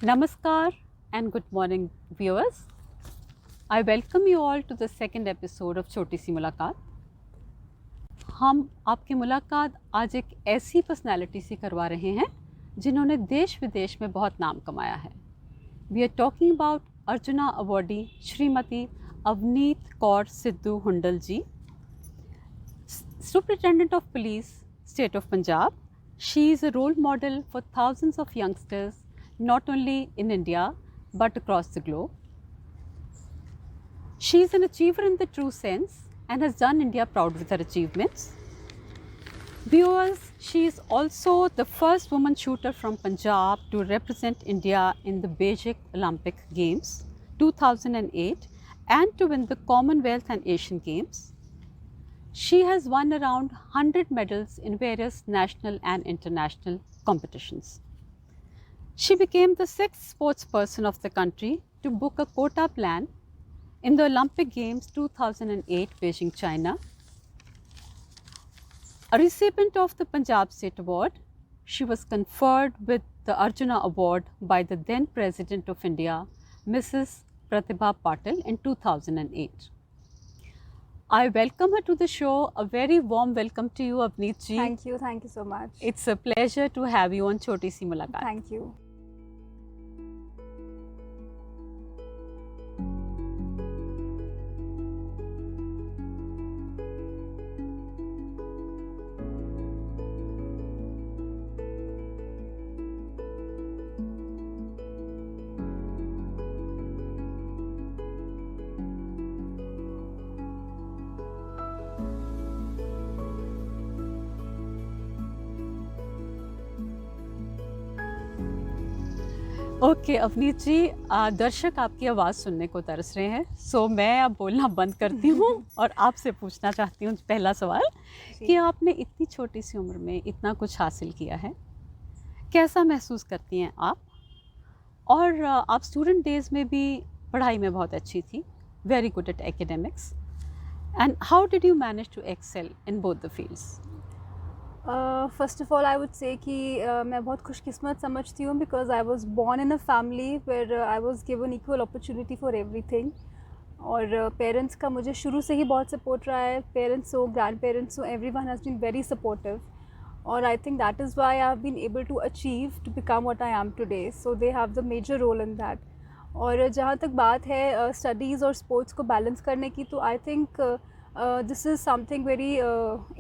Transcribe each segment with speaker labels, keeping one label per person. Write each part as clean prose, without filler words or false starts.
Speaker 1: Namaskar and good morning, viewers. I welcome you all to the second episode of छोटी सी मुलाकात. हम आपकी मुलाकात आज एक ऐसी पर्सनालिटी से करवा रहे हैं जिन्होंने देश विदेश में बहुत नाम कमाया है. We are talking about Arjuna awardee Shrimati Avneet Kaur Sidhu Hundal ji, Superintendent of Police, State of Punjab. She is a role model for thousands of youngsters, not only in India but across the globe. She is an achiever in the true sense and has done India proud with her achievements. Viewers, she is also the first woman shooter from Punjab to represent India in the Beijing Olympic Games 2008 and to win the Commonwealth and Asian Games. She has won around 100 medals in various national and international competitions. She became the sixth sportsperson of the country to book a quota plan in the Olympic Games 2008 Beijing, China. A recipient of the Punjab State Award, she was conferred with the Arjuna Award by the then President of India, Mrs. Pratibha Patil in 2008. I welcome her to the show. A very warm welcome to you, Avneet ji.
Speaker 2: Thank you so much.
Speaker 1: It's a pleasure to have you on Choti Si Mulaqat.
Speaker 2: Thank you.
Speaker 1: Okay Avneet ji, दर्शक आपकी आवाज़ सुनने को तरस रहे हैं, सो मैं अब बोलना बंद करती हूँ और आपसे पूछना चाहती हूँ पहला सवाल कि आपने इतनी छोटी सी उम्र में इतना कुछ हासिल किया है, कैसा महसूस करती हैं आप? और आप स्टूडेंट डेज़ में भी पढ़ाई में बहुत अच्छी थी, very good at academics, and how did you manage to excel in both the fields?
Speaker 2: First of all I would say कि मैं बहुत खुशकिस्मत समझती हूँ because I was born in a family where I was given equal opportunity for everything. और parents का मुझे शुरू से ही बहुत सपोर्ट रहा है. पेरेंट्स हो, ग्रैंड पेरेंट्स हो, every one has been very supportive. और I think that is why I have been able to achieve to become what I am today. So they have the major role in that. और जहाँ तक बात है studies और sports को balance करने की, तो I think this is something very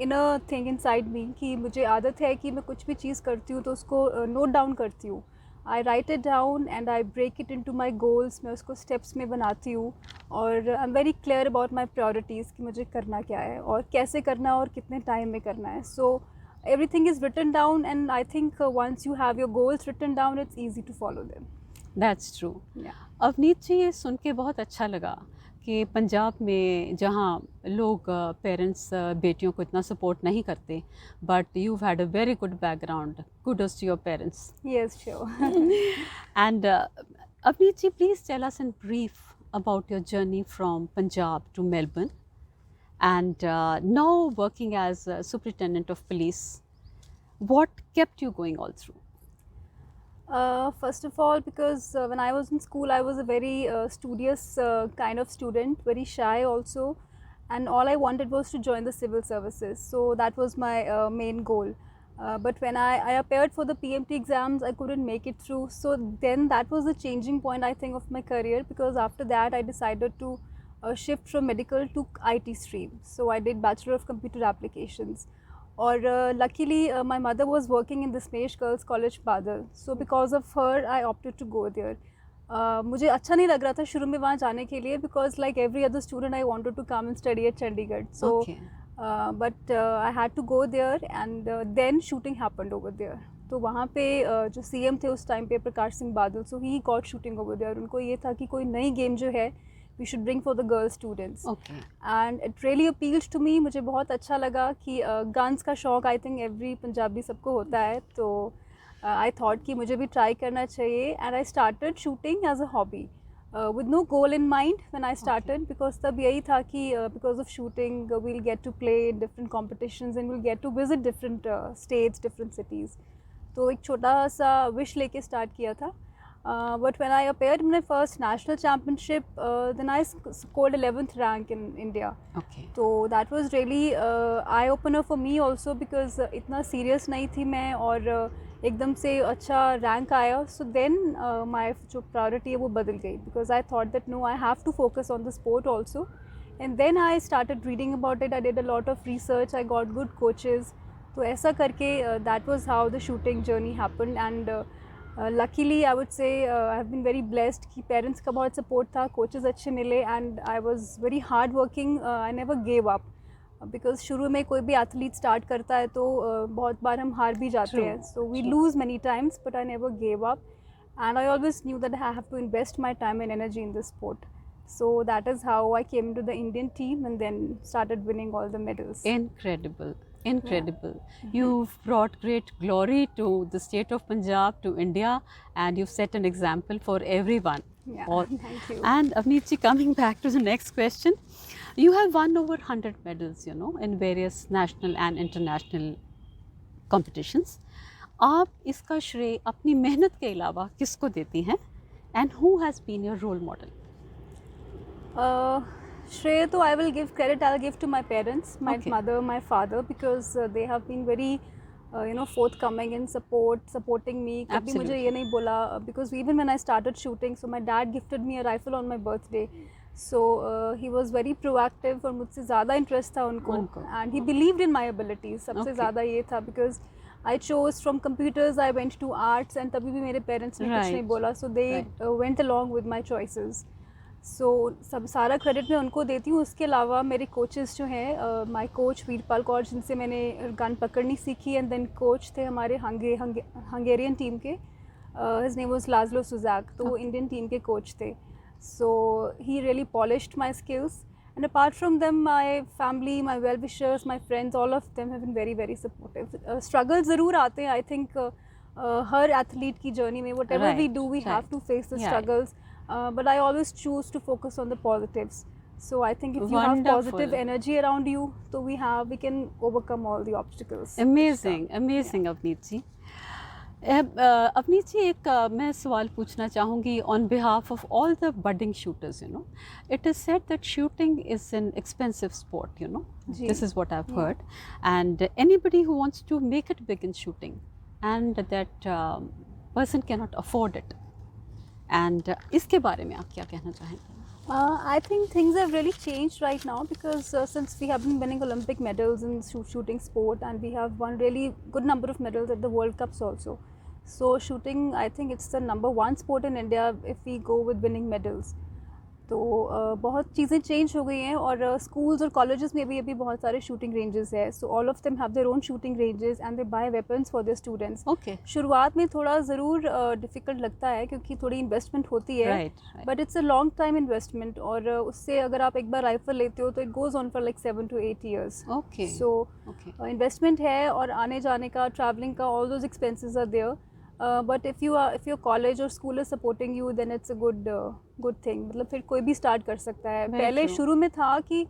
Speaker 2: inner thing inside me कि मुझे आदत है कि मैं कुछ भी चीज़ करती हूँ तो उसको नोट डाउन करती हूँ. I write it down and I break it into my goals. मैं उसको स्टेप्स में बनाती हूँ और I am very clear about my priorities कि मुझे करना क्या है और कैसे करना है और कितने टाइम में करना है. सो everything is written down and I think once you have your goals written down it's easy to follow them.
Speaker 1: That's true.
Speaker 2: Yeah.
Speaker 1: Avneet ji, ये सुन के बहुत अच्छा लगा कि पंजाब में जहाँ लोग पेरेंट्स बेटियों को इतना सपोर्ट नहीं करते, but you had a very good background. Kudos to your parents.
Speaker 2: Yes, sure.
Speaker 1: And Avneet ji, please tell us in brief about your journey from Punjab to Melbourne and now working as a superintendent of police. What kept you going all through?
Speaker 2: First of all, because when I was in school, I was a very studious kind of student, very shy also, and all I wanted was to join the civil services. So that was my main goal. But when I appeared for the PMT exams, I couldn't make it through. So then that was the changing point, I think, of my career, because after that I decided to shift from medical to IT stream. So I did Bachelor of Computer Applications. और luckily my mother was working in the Smash Girls College Badal. So because of her I opted to go there. मुझे अच्छा नहीं लग रहा था शुरू में वहाँ जाने के लिए, because like every other student I wanted to come and study at Chandigarh. So
Speaker 1: Okay.
Speaker 2: but I had to go there and then shooting happened over there. तो वहाँ पे जो CM थे उस टाइम पे Prakash Singh Badal, so he got shooting over there. उनको ये था कि कोई नई गेम जो है we should bring for the girl students.
Speaker 1: Okay.
Speaker 2: And it really appealed to me. मुझे बहुत अच्छा लगा कि guns का शौक I think every पंजाबी सबको होता है, तो I thought कि मुझे भी try करना चाहिए. And I started shooting as a hobby. With no goal in mind when I started, because तब यही था कि because of shooting we'll get to play in different competitions and we'll get to visit different states, different cities. तो एक छोटा सा wish लेके start किया था. But when I appeared in my first national championship, then I scored 11th rank in India.
Speaker 1: Okay.
Speaker 2: तो that was really eye opener for me also because इतना serious नहीं थी मैं और एकदम से अच्छा rank आया. So then my जो priority है वो बदल गई because I thought that no, I have to focus on the sport also. And then I started reading about it. I did a lot of research. I got good coaches. तो ऐसा करके that was how the shooting journey happened. And luckily I would say I have been very blessed कि parents का बहुत support था, coaches अच्छे मिले and I was very hard working. I never gave up because शुरू में कोई भी athlete start करता है तो बहुत बार हम हार भी जाते हैं. So we lose many times, but I never gave up. And I always knew that I have to invest my time and energy in this sport. So that is how I came into the Indian team and then started winning all the medals.
Speaker 1: Incredible. Incredible. You've brought great glory to the state of Punjab, to India, and you've set an example for everyone.
Speaker 2: Yeah, thank you.
Speaker 1: And Avneet ji, coming back to the next question, you have won over 100 medals, you know, in various national and international competitions. आप इसका श्रेय अपनी मेहनत के अलावा किसको देती हैं? And who has been your role model?
Speaker 2: Shreya, तो I will give credit. I'll give to my parents, my mother, my father, because they have been very, forthcoming in supporting me. कभी मुझे ये नहीं बोला because even when I started shooting, so my dad gifted me a rifle on my birthday. So he was very proactive और मुझसे ज़्यादा interest था उनको and he believed in my abilities. सबसे ज़्यादा ये था because I chose from computers, I went to arts and तभी भी मेरे parents ने कुछ नहीं बोला. So they went along with my choices. So सब सारा क्रेडिट मैं उनको देती हूँ. उसके अलावा मेरे कोचेस जो हैं, माय कोच वीरपाल कौर जिनसे मैंने गन पकड़नी सीखी एंड देन कोच थे हमारे हंगेरियन टीम के, his name was Laszlo Sujak, तो वो इंडियन टीम के कोच थे. So he really polished my skills and apart from them my family, my well wishers, my friends, all of them have been very very supportive. Struggle ज़रूर आते हैं. I think हर athlete की journey में whatever we do we have to face the struggles. But I always choose to focus on the positives. So I think if you have positive energy around you, so we can overcome all the obstacles.
Speaker 1: Amazing, amazing, Avneet ji. Avneet ji, एक मैं सवाल पूछना चाहूँगी on behalf of all the budding shooters. You know, it is said that shooting is an expensive sport. You know, this is what I've heard, and anybody who wants to make it big in shooting, and that person cannot afford it. And इसके बारे में आप क्या कहना चाहेंगे?
Speaker 2: I think things have really changed right now because since we have been winning Olympic medals in shooting sport and we have won really good number of medals at the World Cups also. So shooting, I think it's the number one sport in India if we go with winning medals. तो बहुत चीज़ें change हो गई हैं और schools और colleges में भी अभी बहुत सारे शूटिंग रेंजेस है. So all of them have their own shooting ranges and they buy weapons for their students. शुरुआत में थोड़ा ज़रूर डिफ़िकल्ट लगता है क्योंकि थोड़ी इन्वेस्टमेंट होती है, but it's a long time investment और उससे अगर आप एक बार राइफल लेते हो तो it goes on for like 7 to 8 years. So investment है और आने जाने का, ट्रैवलिंग का, all those expenses are there. But if your college or school is supporting you, then it's a good thing. मतलब फिर कोई भी स्टार्ट कर सकता है. पहले शुरू में था कि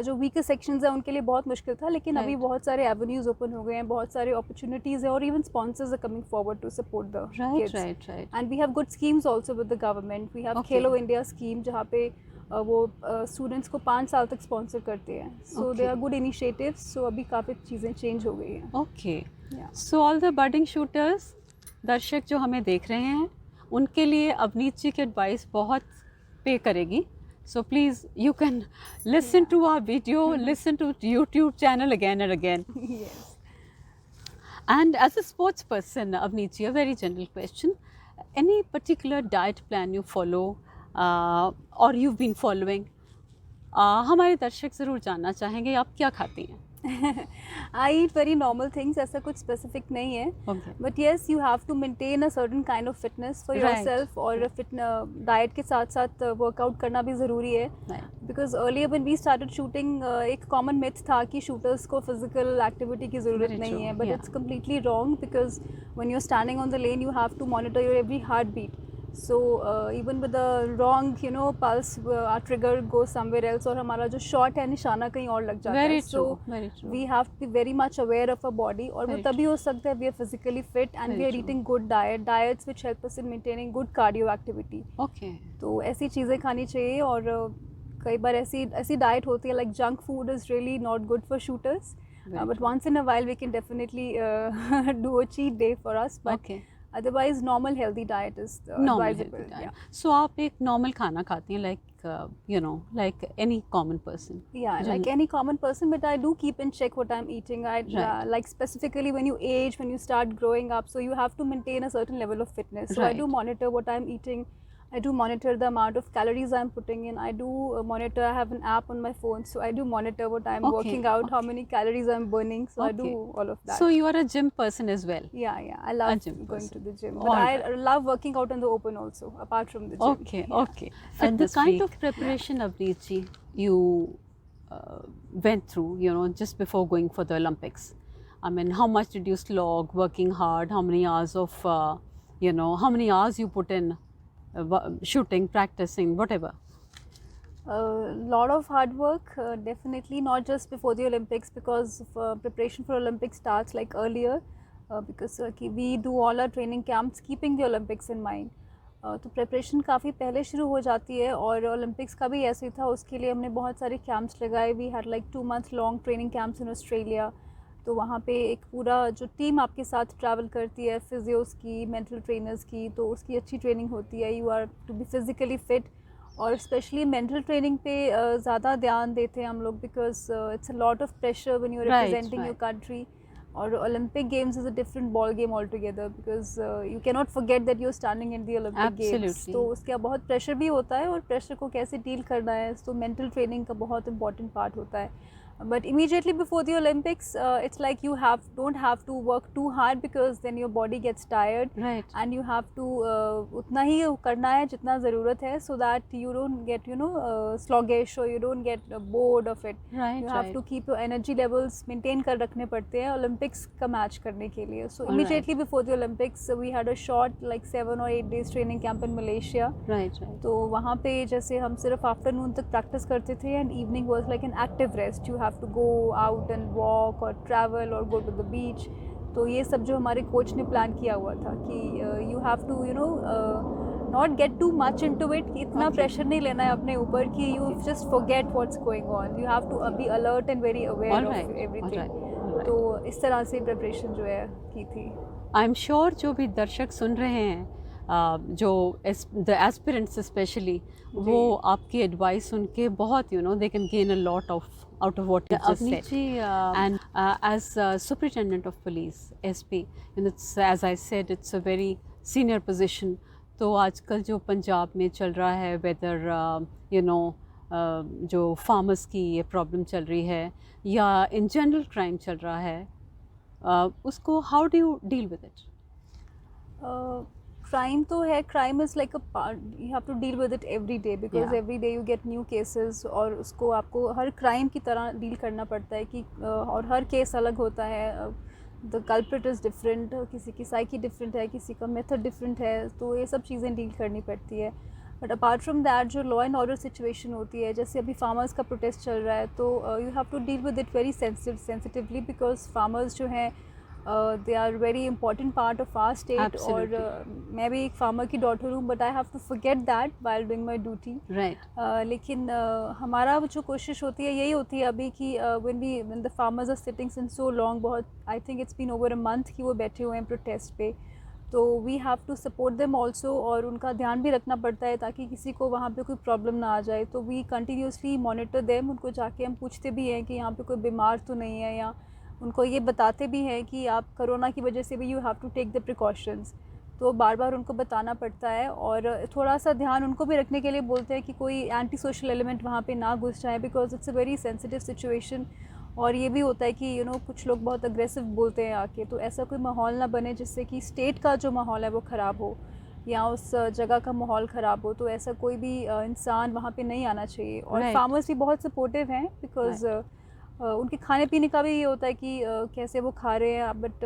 Speaker 2: जो वीकर सेक्शंस हैं उनके लिए बहुत मुश्किल था, लेकिन अभी बहुत सारे एवेन्यूज ओपन हो गए हैं, बहुत सारे अपॉर्चुनिटीज़ हैं और even sponsors are coming forward to support the kids. And we have good schemes also with the government. We have Khelo India scheme जहाँ पे वो स्टूडेंट्स को 5 साल तक स्पॉन्सर करते हैं. सो दे आर गुड इनिशिएटिव्स. सो अभी काफ़ी चीज़ें चेंज हो गई हैं.
Speaker 1: Okay, so all the budding shooters, दर्शक जो हमें देख रहे हैं, उनके लिए अवनीत जी की एडवाइस बहुत पे करेगी. So please you can listen to our video, listen to YouTube channel again and again. And as a sports person, Avneet ji, a very general question, any particular diet plan you follow or you been following? हमारे दर्शक ज़रूर जानना चाहेंगे आप क्या खाती हैं.
Speaker 2: I eat very normal things. ऐसा कुछ specific नहीं है. But yes, you have to maintain a certain kind of fitness for yourself. और diet के साथ साथ workout करना भी ज़रूरी है. Because earlier when we started shooting, एक common myth था कि shooters को physical activity की ज़रूरत नहीं है. But it's completely wrong because when you're standing on the lane, you have to monitor your every heartbeat. So even with the wrong pulse, our trigger goes somewhere else, और हमारा जो shot है निशाना कहीं और लग जाता है.
Speaker 1: Very
Speaker 2: So
Speaker 1: true, very true.
Speaker 2: we have to be very much aware of our body, और वो
Speaker 1: Very
Speaker 2: तभी हो सकता है we are physically fit and
Speaker 1: Very
Speaker 2: we are
Speaker 1: true.
Speaker 2: eating good diets which help us in maintaining good cardio activity.
Speaker 1: Okay.
Speaker 2: तो ऐसी चीज़ें खानी चाहिए. और कई बार ऐसी डाइट होती है, like junk food is really not good for shooters.
Speaker 1: Very
Speaker 2: But
Speaker 1: true.
Speaker 2: once in a while we can definitely do a cheat day for us. But
Speaker 1: Okay.
Speaker 2: otherwise normal healthy diet is
Speaker 1: Normal
Speaker 2: advisable.
Speaker 1: healthy diet.
Speaker 2: Yeah.
Speaker 1: So आप एक normal खाना खाती हैं like any common person.
Speaker 2: Yeah,
Speaker 1: जो-
Speaker 2: like any common person, but I do keep in check what I'm eating.
Speaker 1: Right.
Speaker 2: Like specifically when you age, when you start growing up, so you have to maintain a certain level of fitness. So I do
Speaker 1: Right.
Speaker 2: monitor what I'm eating. I do monitor the amount of calories I'm putting in. I do monitor. I have an app on my phone, so I do monitor what I'm
Speaker 1: Okay,
Speaker 2: working out, how many calories I'm burning. So I do
Speaker 1: Okay.
Speaker 2: all of that.
Speaker 1: So you are a gym person as well.
Speaker 2: Yeah, I love
Speaker 1: gym
Speaker 2: going
Speaker 1: person.
Speaker 2: to the gym,
Speaker 1: All
Speaker 2: but
Speaker 1: right.
Speaker 2: I love working out in the open also, apart from the gym.
Speaker 1: Okay,
Speaker 2: Yeah.
Speaker 1: okay. And the
Speaker 3: Fitness
Speaker 1: kind
Speaker 3: freak.
Speaker 1: of preparation, Avneet, you went through, just before going for the Olympics. I mean, how much did you slog, working hard? How many hours of, how many hours you put in shooting, practicing, whatever?
Speaker 2: A lot of hard work, definitely not just before the Olympics, because preparation for Olympics starts like earlier, because we do all our training camps keeping the Olympics in mind. तो preparation काफ़ी पहले शुरू हो जाती है, और Olympics का भी ऐसे ही था. उसके लिए हमने बहुत सारे कैंप्स लगाए. We had like 2 months long training camps in Australia. तो वहाँ पे एक पूरा जो टीम आपके साथ ट्रैवल करती है, फिजियोस की, मेंटल ट्रेनर्स की, तो उसकी अच्छी ट्रेनिंग होती है. You are to be physically fit, और स्पेशली मेंटल ट्रेनिंग पे ज़्यादा ध्यान देते हैं हम लोग, because it's a lot of pressure when you are
Speaker 1: Right,
Speaker 2: representing your country. और Olympic games is a different ball game all together, because you can not forget that you are standing in the Olympic games.
Speaker 1: Absolutely.
Speaker 2: तो उसका बहुत pressure भी होता है, और pressure को कैसे डील करना है, तो मेंटल ट्रेनिंग का बहुत इंपॉर्टेंट पार्ट होता है. But immediately before the Olympics, it's like you don't have to work too hard, because then your body gets tired.
Speaker 1: Right.
Speaker 2: And you have to उतना ही करना है जितना ज़रूरत है, so that you don't get sluggish, or you don't get bored of it.
Speaker 1: Right,
Speaker 2: You have
Speaker 1: right.
Speaker 2: to keep your energy levels maintain कर रखने पड़ते हैं Olympics का मैच करने के लिए. So
Speaker 1: All
Speaker 2: immediately before the Olympics, we had a short like 7 or 8 days training camp in Malaysia.
Speaker 1: Right, right.
Speaker 2: तो वहाँ पे जैसे हम सिर्फ आफ्टरनून तक प्रैक्टिस करते थे, and evening was like an active rest. You have to go out and walk or travel or go to the beach. तो ये सब जो हमारे कोच ने प्लान किया हुआ था कि you have to not get too much into it, कि इतना
Speaker 1: Okay.
Speaker 2: प्रेशर नहीं लेना है अपने ऊपर कि you just forget what's going on. You have to be alert and very
Speaker 1: All
Speaker 2: aware
Speaker 1: right,
Speaker 2: of
Speaker 1: all
Speaker 2: everything.
Speaker 1: right, all right.
Speaker 2: तो इस तरह से प्रिपरेशन जो है की थी.
Speaker 1: आई एम श्योर जो भी दर्शक सुन रहे हैं, जो द एस्पिरेंट्स स्पेशली, वो आपकी एडवाइस सुन के बहुत they can gain a lot of out of what you just
Speaker 3: Avneet
Speaker 1: said.
Speaker 3: ji,
Speaker 1: And as Superintendent of Police, SP, it's, as I said, it's a very senior position. तो आजकल जो पंजाब में चल रहा है, वेदर जो फार्मर्स की ये प्रॉब्लम चल रही है, या इन जनरल क्राइम चल रहा है, उसको how do you deal with it?
Speaker 2: Crime तो है. Crime is like a part, you have to deal with it every day, because
Speaker 1: Yeah.
Speaker 2: Every day you get new cases, और उसको आपको हर crime की तरह डील करना पड़ता है कि और हर केस अलग होता है. द कल्प्रिट इज़ डिफरेंट, किसी की साइकी डिफरेंट है, किसी का मेथड डिफरेंट है, तो ये सब चीज़ें डील करनी पड़ती है. बट अपार्ट फ्रॉम दैट, जो लॉ एंड ऑर्डर सिचुएशन होती है, जैसे अभी फार्मर्स का प्रोटेस्ट चल रहा है, तो you have to deal with it very sensitively, because farmers जो हैं they are very important part of our state.
Speaker 1: Absolutely.
Speaker 2: और मैं भी एक फार्मर की डॉटर हूँ, but I have to forget that while doing my duty.
Speaker 1: Right.
Speaker 2: लेकिन हमारा जो कोशिश होती है यही होती है अभी कि when the farmers are sitting since so long, बहुत I think it's been over a month कि वो बैठे हुए हैं प्रोटेस्ट पे, तो we have to support them also, और उनका ध्यान भी रखना पड़ता है ताकि किसी को वहाँ पे कोई प्रॉब्लम ना आ जाए. तो वी कंटिन्यूसली मॉनिटर देम, उनको जाके हम पूछते भी हैं कि यहाँ पे कोई बीमार तो नहीं है, या उनको ये बताते भी हैं कि आप कोरोना की वजह से भी you have to take the precautions. तो बार बार उनको बताना पड़ता है, और थोड़ा सा ध्यान उनको भी रखने के लिए बोलते हैं कि कोई एंटी सोशल एलिमेंट वहाँ पे ना घुस जाए, because it's a very sensitive situation. और ये भी होता है कि कुछ लोग बहुत अग्रेसिव बोलते हैं आके, तो ऐसा कोई माहौल ना बने जिससे कि स्टेट का जो माहौल है वो ख़राब हो, या उस जगह का माहौल ख़राब हो. तो ऐसा कोई भी इंसान वहाँ पे नहीं आना चाहिए. और
Speaker 1: Right.
Speaker 2: फार्मर्स भी बहुत सपोर्टिव हैं, बिकॉज उनके खाने पीने का भी ये होता है कि कैसे वो खा रहे हैं. बट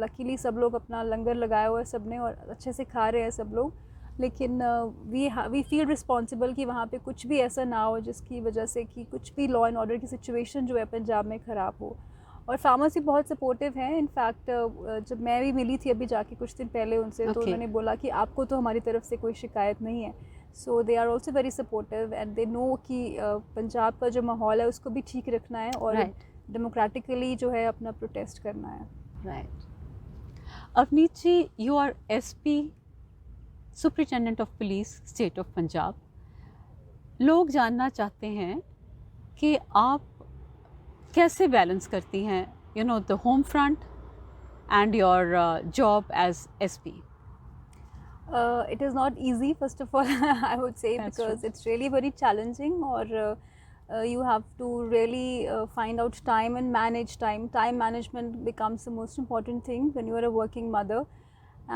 Speaker 2: लकीली सब लोग अपना लंगर लगाया हुआ है सब ने, और अच्छे से खा रहे हैं सब लोग. लेकिन वी फील रिस्पॉन्सिबल कि वहाँ पे कुछ भी ऐसा ना हो जिसकी वजह से कि कुछ भी लॉ एंड ऑर्डर की सिचुएशन जो है पंजाब में ख़राब हो। और फार्मर्स भी बहुत सपोर्टिव हैं। इनफैक्ट जब मैं भी मिली थी अभी जाके कुछ दिन पहले उनसे, तो
Speaker 1: Okay.
Speaker 2: उन्होंने बोला कि आपको तो हमारी तरफ से कोई शिकायत नहीं है। So they are also very supportive and they know कि पंजाब का जो माहौल है उसको भी ठीक रखना है और
Speaker 1: Right.
Speaker 2: डेमोक्रेटिकली जो है अपना प्रोटेस्ट करना है।
Speaker 1: Right. Avneet ji, you are SP, Superintendent of Police, State of Punjab. लोग जानना चाहते हैं कि आप कैसे बैलेंस करती हैं, you know, the home front and your job as SP.
Speaker 2: It is not easy, first of all, I would say,
Speaker 1: That's
Speaker 2: because
Speaker 1: true.
Speaker 2: it's really very challenging, or you have to really find out time and manage time. Time management becomes the most important thing when you are a working mother.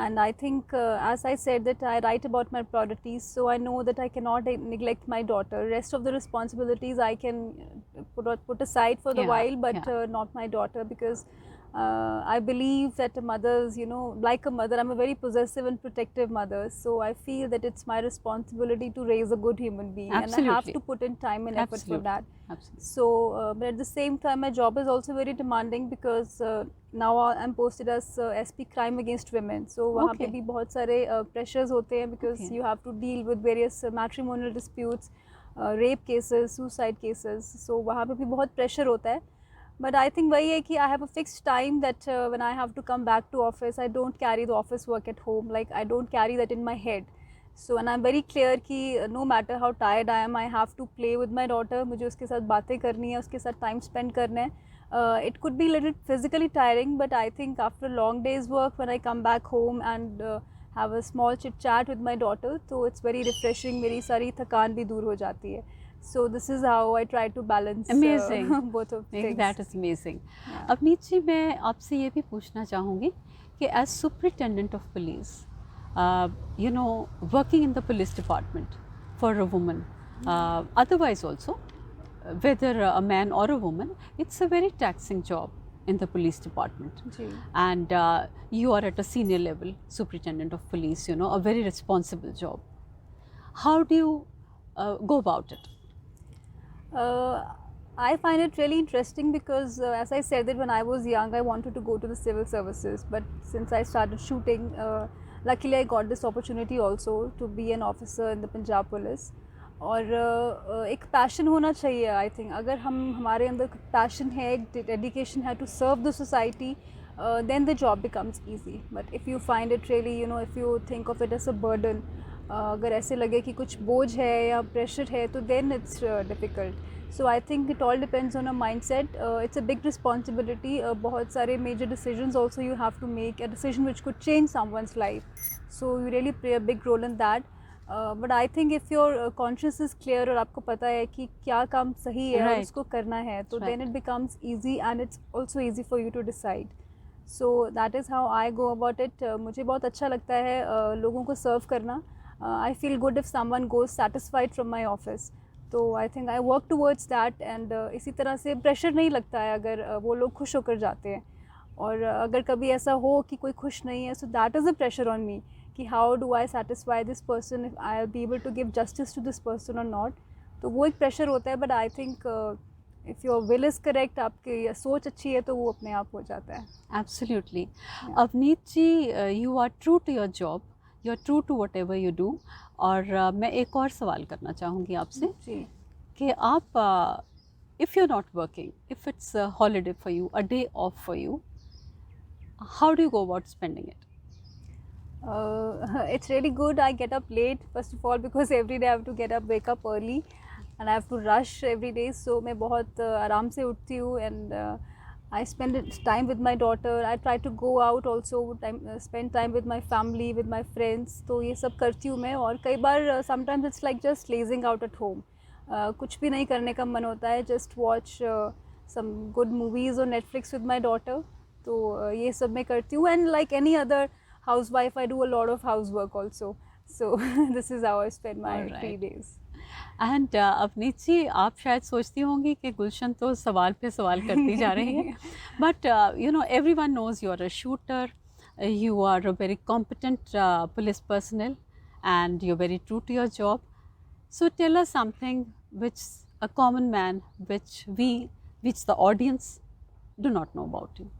Speaker 2: And I think, as I said, that I write about my priorities, so I know that I cannot neglect my daughter. Rest of the responsibilities I can put aside for the
Speaker 1: Yeah,
Speaker 2: while, but
Speaker 1: yeah.
Speaker 2: not my daughter, because I believe that a mother's, you know, like a mother, I'm a very possessive and protective mother, so I feel that it's my responsibility to raise a good human being, and I have
Speaker 1: Absolutely.
Speaker 2: to put in time and effort for
Speaker 1: Absolutely.
Speaker 2: that.
Speaker 1: Absolutely.
Speaker 2: So, but at the same time, my job is also very demanding, because now I'm posted as SP Crime Against Women. So वहाँ पे
Speaker 1: Okay.
Speaker 2: भी बहुत सारे pressures होते हैं, because
Speaker 1: Okay.
Speaker 2: you have to deal with various matrimonial disputes, rape cases, suicide cases. So वहाँ पे भी बहुत pressure होता है. But I think वही है कि I have a fixed time that when I have to come back to office, I don't carry the office work at home. Like, I don't carry that in my head. So, and I'm very clear कि no matter how tired I am, I have to play with my daughter. मुझे उसके साथ बातें करनी है, उसके साथ time spend करना है. It could be a little physically tiring, but I think after a long day's work, when I come back home and have a small chit chat with my daughter, so it's very refreshing. मेरी सारी थकान भी दूर हो जाती है. So this is how I try to balance
Speaker 1: Amazing.
Speaker 2: both of things.
Speaker 1: That is amazing.
Speaker 2: Yeah.
Speaker 1: Avneet जी, मैं आपसे ये भी पूछना चाहूँगी कि as Superintendent of Police, you know, working in the police department for a woman, otherwise also, whether a man or a woman, it's a very taxing job in the police department.
Speaker 2: Ji.
Speaker 1: And you are at a senior level, Superintendent of Police, you know, a very responsible job. How do you go about it?
Speaker 2: I find it really interesting, because as I said, that when I was young, I wanted to go to the civil services, but since I started shooting, luckily I got this opportunity also to be an officer in the Punjab Police. और एक passion होना चाहिए, I think. अगर हमारे अंदर passion है, एक dedication है to serve the society, then the job becomes easy. But if you find it really, you know, if you think of it as a burden, अगर ऐसे लगे कि कुछ बोझ है या प्रेशर है, तो then it's difficult. So I think it all depends on a mindset. It's a big responsibility. बहुत सारे major decisions also you have to make, a decision which could change someone's life. So you really play a big role in that. But I think if your conscience is clear और आपको पता है कि क्या काम सही है और उसको करना है, तो then it becomes easy, and it's also easy for you to decide. So that is how I go about it. मुझे बहुत अच्छा लगता है लोगों को सर्व करना. I feel good if someone goes satisfied from my office. तो I think I work towards that, and इसी तरह से प्रेशर नहीं लगता है अगर वो लोग खुश होकर जाते हैं. और अगर कभी ऐसा हो कि कोई खुश नहीं है, so that is a pressure on me कि how do I satisfy this person, if I'll be able to give justice to this person or not. तो वो एक प्रेशर होता है, but I think if your will is correct, आपकी सोच अच्छी है, तो वो अपने आप हो जाता है.
Speaker 1: Absolutely. Avneet ji, you are true to your job. You are true to whatever you do. और मैं एक और सवाल करना चाहूँगी आपसे
Speaker 2: जी.
Speaker 1: कि आप if you're not working, if it's a holiday for you, a day off for you, how do you go about spending it?
Speaker 2: It's really good. I get up late, first of all, because every day I have to wake up early, and I have to rush every day. So मैं बहुत आराम से उठती हूँ, and I spend time with my daughter. I try to go out also, spend time with my family, with my friends. तो ये सब करती हूँ मैं. और कई बार sometimes it's like just lazing out at home. कुछ भी नहीं करने का मन होता है, just watch some good movies on Netflix with my daughter. तो ये सब मैं करती हूँ, and like any other housewife, I do a lot of housework also. So this is how I spend my free days.
Speaker 1: And Avneet ji, आप शायद सोचती होंगी कि गुलशन तो सवाल पे सवाल करती जा रही है, but you know, everyone knows you are a shooter, you are a very competent police personnel, and you're very true to your job. So tell us something which a common man, which the audience do not know about you.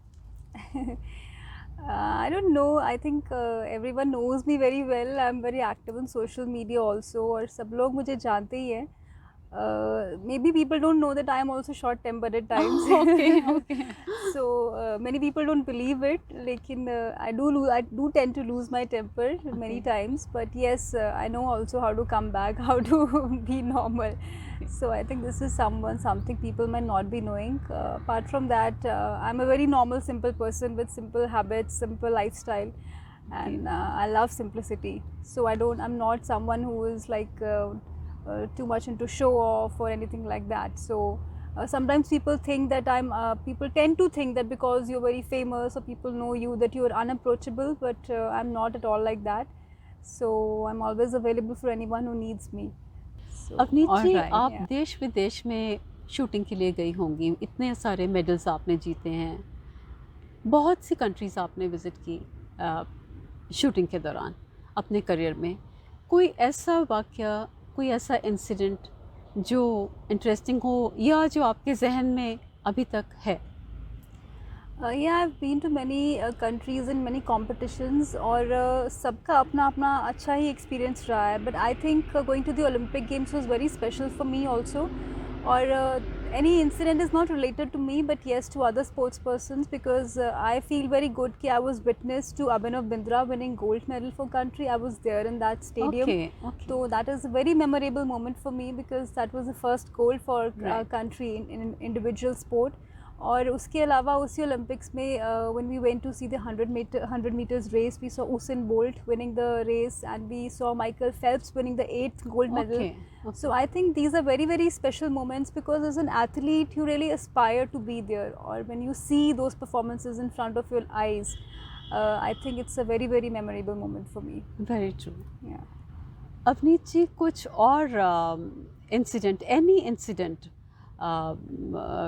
Speaker 2: I don't know. I think everyone knows me very well. I'm very active on social media also, और सब लोग मुझे जानते ही हैं. Maybe people don't know that I am also short tempered at times.
Speaker 1: Okay.
Speaker 2: So many people don't believe it. लेकिन I do tend to lose my temper many times. But yes, I know also how to come back, how to be normal. So I think this is something people might not be knowing. Apart from that, I'm a very normal, simple person with simple habits, simple lifestyle, and I love simplicity. So I'm not someone who is like too much into show off or anything like that. So sometimes people think that people tend to think that because you're very famous or people know you that you're unapproachable, but I'm not at all like that. So I'm always available for anyone who needs me. So,
Speaker 1: Avneet ji,
Speaker 2: alright,
Speaker 1: आप
Speaker 2: yeah.
Speaker 1: देश विदेश में shooting के लिए गई होंगी, इतने सारे मेडल्स आपने जीते हैं, बहुत सी कंट्रीज़ आपने विज़िट की शूटिंग के दौरान अपने करियर में. कोई ऐसा वाक़या, कोई ऐसा इंसिडेंट जो इंटरेस्टिंग हो या जो आपके जहन में अभी तक है?
Speaker 2: Yeah, I've been to many countries and many competitions और सबका अपना अपना अच्छा ही experience रहा है. But I think going to the Olympic Games was very special for me also. और any incident is not related to me, but yes, to other sports persons, because I feel very good कि I was witness to Abhinav Bindra winning gold medal for country. I was there in that stadium.
Speaker 1: Okay.
Speaker 2: So that is a very memorable moment for me because that was the first gold for our country in individual sport. और उसके अलावा उसी Olympics में when we went to see the 100 meters race, we saw Usain Bolt winning the race and we saw Michael Phelps winning the 8th gold medal.
Speaker 1: Okay.
Speaker 2: So I think these are very, very special moments because as an athlete you really aspire to be there, or when you see those performances in front of your eyes, I think it's a very, very memorable moment for me.
Speaker 1: Very true.
Speaker 2: Yeah.
Speaker 1: Avneet जी, कुछ और incident, any incident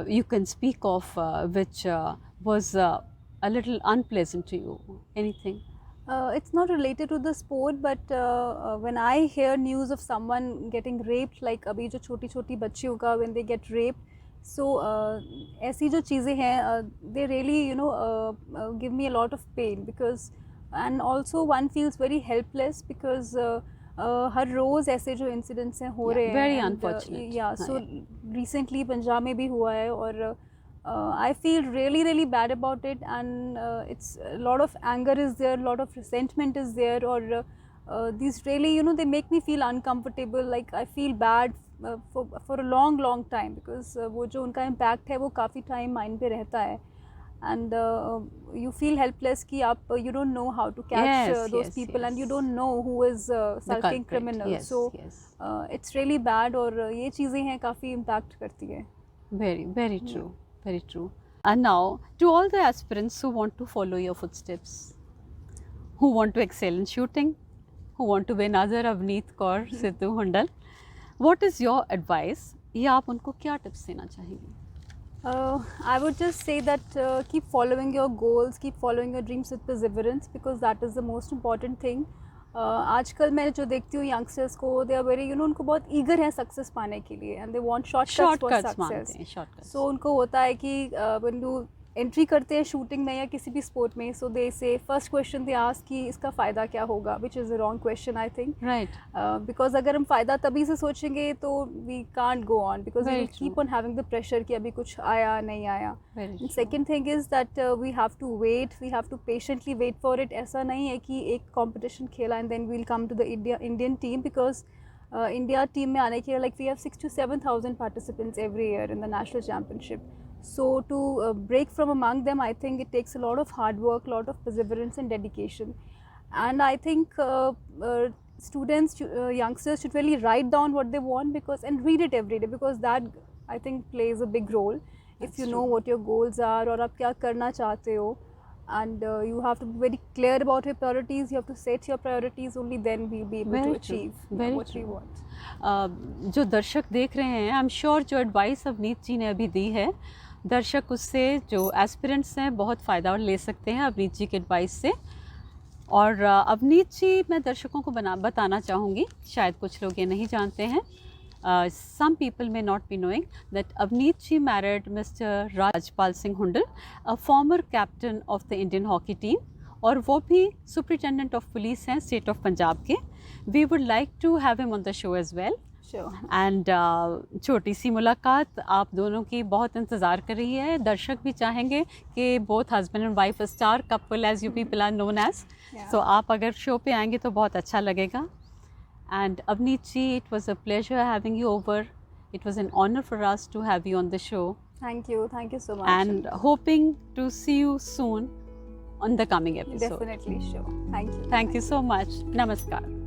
Speaker 1: you can speak of which was a little unpleasant to you? Anything?
Speaker 2: It's not related to the sport, but when I hear news of someone getting raped, like अभी जो छोटी छोटी बच्चियों का when they get raped, so ऐसी जो चीज़ें हैं they really give me a lot of pain because, and also one feels very helpless because हर रोज़ ऐसे जो इंसिडेंट्स हैं हो रहे हैं.
Speaker 1: Very unfortunate.
Speaker 2: Yeah, so recently Punjab में भी हुआ है और I feel really, really bad about it, and it's a lot of anger is there, a lot of resentment is there, or these really, they make me feel uncomfortable. Like I feel bad for a long, long time because वो जो उनका impact है वो काफ़ी time mind पे रहता है, and you feel helpless कि आप you don't know how to catch those people, and you don't know who is sulking criminal. So it's really bad और ये चीज़ें हैं काफ़ी impact करती है.
Speaker 1: Very, very true. Very true. And now, to all the aspirants who want to follow your footsteps, who want to excel in shooting, who want to be another Avneet Kaur Sidhu Hundal, what is your advice? या आप उनको क्या tips देना चाहेंगे?
Speaker 2: I would just say that keep following your goals, keep following your dreams with perseverance, because that is the most important thing. आजकल मैं जो देखती हूँ यंगस्टर्स को, दे आर वेरी उनको बहुत ईगर है सक्सेस पाने के लिए, and they want shortcuts for success. So उनको होता है कि व्हेन यू एंट्री करते हैं शूटिंग में या किसी भी स्पोर्ट में, सो दे से फर्स्ट क्वेश्चन दे आस्क कि इसका फ़ायदा क्या होगा, which is a wrong question I think.
Speaker 1: Right.
Speaker 2: Because अगर हम फ़ायदा तभी से सोचेंगे तो we can't go on, because we keep on having the pressure कि अभी कुछ आया नहीं आया. Second thing is that we have to wait, we have to patiently wait for it. ऐसा नहीं है कि एक कॉम्पिटिशन खेला and then we'll come to the Indian team, because India team में आने के लिए like we have 6,000 to 7,000 participants every year in the national championship. So to break from among them, I think it takes a lot of hard work, a lot of perseverance and dedication. And I think students, youngsters should really write down what they want, because and read it every day, because that I think plays a big role. If you know what your goals are और आप क्या करना चाहते हो, and you have to be very clear about your priorities. You have to set your priorities. Only then we'll be able to achieve what we want.
Speaker 1: जो दर्शक देख रहे हैं, आई एम श्योर जो एडवाइस अवनीत जी ने अभी दी है, दर्शक उससे, जो एस्पिरेंट्स हैं, बहुत फ़ायदा ले सकते हैं अवनीत जी के एडवाइस से. और अवनीत जी, मैं दर्शकों को बताना चाहूँगी, शायद कुछ लोग ये नहीं जानते हैं, some people may not be knowing that Avneet ji married Mr. Rajpal Singh Hundal, a former captain of the Indian hockey team, और वो भी सुपरिटेंडेंट ऑफ पुलिस हैं स्टेट ऑफ पंजाब के. We would like to have him on the show as well. And छोटी सी मुलाकात आप दोनों की बहुत इंतज़ार कर रही है. दर्शक भी चाहेंगे कि both husband and wife star couple as you people are known as. So आप अगर शो पे आएंगे तो बहुत अच्छा लगेगा. And Avneet ji, it was a pleasure having you over. It was an honor for us to have you on the show.
Speaker 2: Thank you so much.
Speaker 1: And hoping to see you soon on the coming episode.
Speaker 2: Definitely, sure. Thank you.
Speaker 1: Thank you so much. Namaskar.